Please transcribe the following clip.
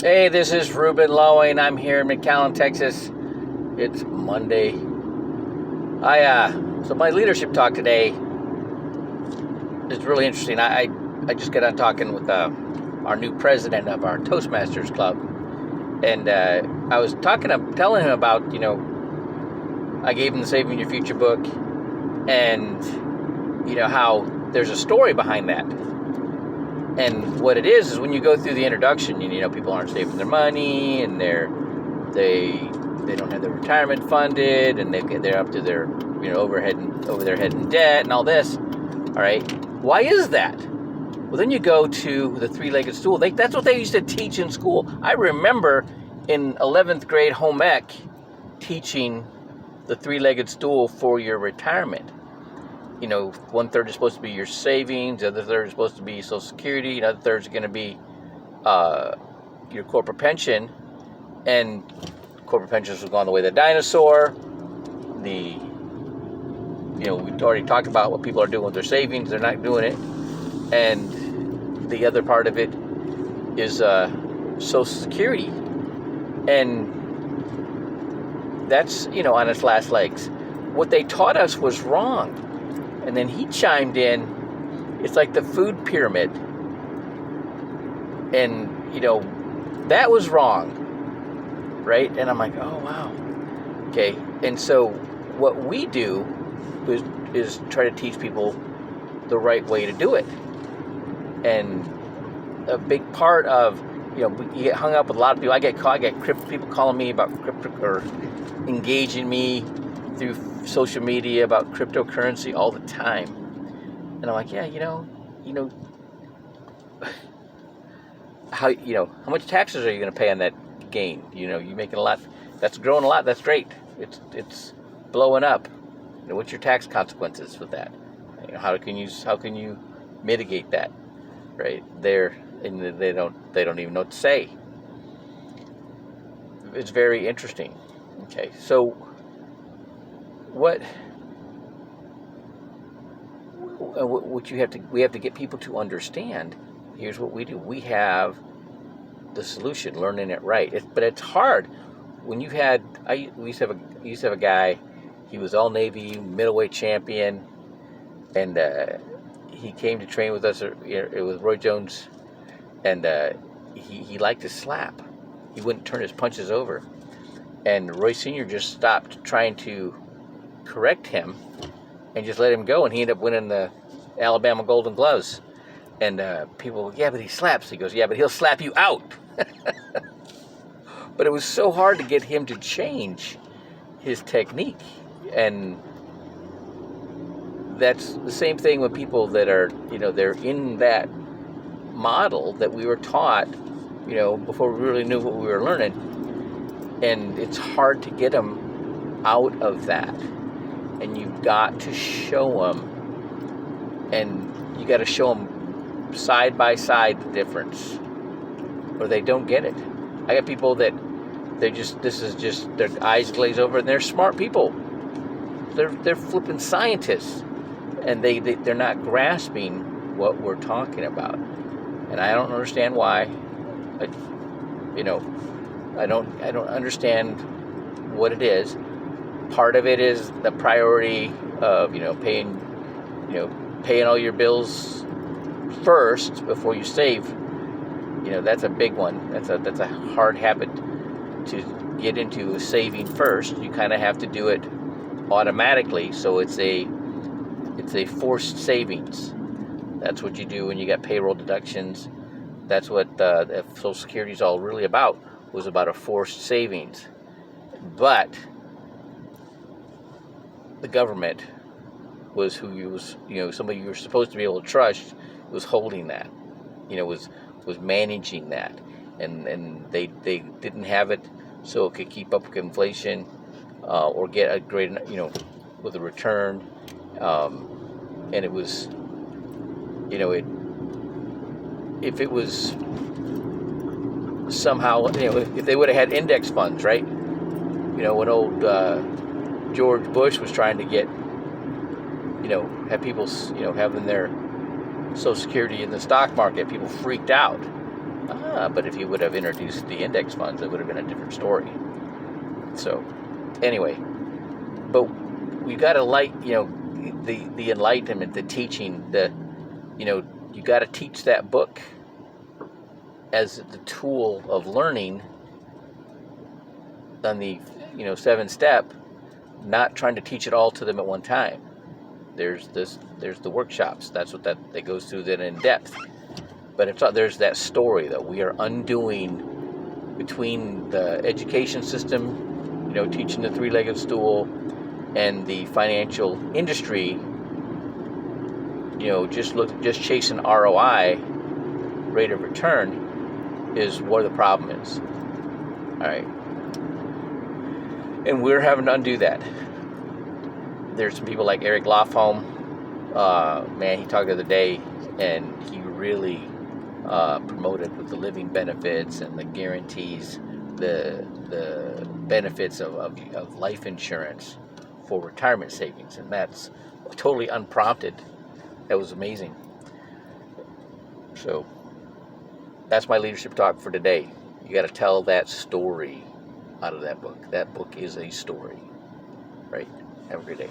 Hey, this is Ruben Loewen. I'm here in McAllen, Texas. It's Monday. So my leadership talk today is really interesting. I just got on talking with our new president of our Toastmasters Club, and I was telling him about, I gave him the Saving Your Future book, and how there's a story behind that. And what it is when you go through the introduction, people aren't saving their money, and they don't have their retirement funded, and they're up to their over their head in debt and all this. All right, why is that? Well, then you go to the three-legged stool. That's what they used to teach in school. I remember in 11th grade home ec teaching the three-legged stool for your retirement. 1/3 is supposed to be your savings, the other third is supposed to be Social Security, another third is going to be your corporate pension. And corporate pensions have gone the way of the dinosaur. We already talked about what people are doing with their savings. They're not doing it. And the other part of it is Social Security. And that's, on its last legs. What they taught us was wrong. And then he chimed in, it's like the food pyramid. And, that was wrong, right? And I'm like, oh, wow. Okay. And so what we do is try to teach people the right way to do it. And a big part of, you get hung up with a lot of people. I get people calling me about crypto or engaging me through social media about cryptocurrency all the time. And I'm like, yeah, how much taxes are you going to pay on that gain? You're making a lot. That's growing a lot. That's great. It's blowing up. What's your tax consequences with that? How can you mitigate that? Right there, and they don't even know what to say. It's very interesting. Okay, so what we have to get people to understand. Here's what we do. We have the solution, learning it right. But it's hard when we used to have a guy. He was all Navy middleweight champion, and he came to train with us. It was Roy Jones, and he liked to slap. He wouldn't turn his punches over, and Roy Sr. just stopped trying to correct him and just let him go, and he ended up winning the Alabama Golden Gloves. And people, yeah, but he slaps. He goes, yeah, but he'll slap you out. But it was so hard to get him to change his technique. And that's the same thing with people that are, they're in that model that we were taught, before we really knew what we were learning. And it's hard to get them out of that. And you've got to show them, and you got to show them side by side the difference, or they don't get it. I got people that their eyes glaze over, and they're smart people. They're flipping scientists, and they're not grasping what we're talking about. And I don't understand why. I don't understand what it is. Part of it is the priority of paying all your bills first before you save. That's a big one. That's a hard habit to get into, saving first. You kind of have to do it automatically, so it's a forced savings. That's what you do when you got payroll deductions. That's what Social Security is all really about. Was about a forced savings. But the government was somebody you were supposed to be able to trust, was holding that, was managing that, and they didn't have it so it could keep up with inflation, or get a great, with a return, and it was, if it was somehow, if they would have had index funds, right? When old George Bush was trying to get, have people, having their Social Security in the stock market, people freaked out. But if you would have introduced the index funds, it would have been a different story. So, anyway, but we got to the enlightenment, the teaching, you got to teach that book as the tool of learning on the 7-step, not trying to teach it all to them at one time. There's the workshops. That's what that goes through that in depth. But there's that story that we are undoing between the education system, teaching the 3-legged stool, and the financial industry. Just chasing ROI, rate of return, is where the problem is. All right, and we're having to undo that. There's some people like Eric Lofholm. He talked the other day, and he really promoted with the living benefits and the guarantees, the benefits of life insurance for retirement savings, and that's totally unprompted. That was amazing. So that's my leadership talk for today. You got to tell that story out of that book. That book is a story, right? Have a great day.